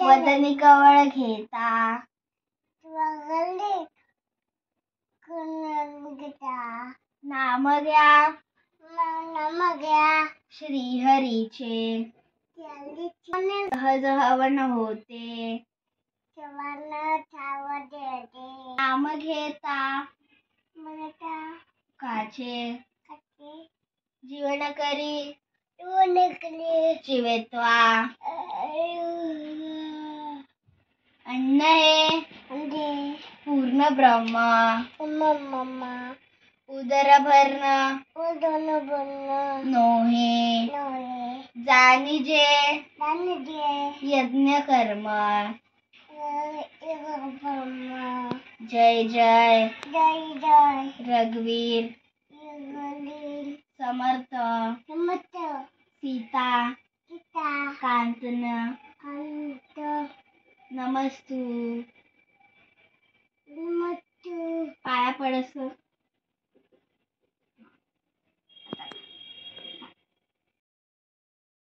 वदनी कवळ घेता नाम घ्या श्रीहरीचे सहज हवन होते नाम घेता काचे जीवन करी जीवेत्वा अन्न हे पूर्ण ब्रह्म उदर भरण नोहे जाणीजे यज्ञ कर्म जय जय रघुवीर समर्थ सीता कांचन नमस्तू पाया पडस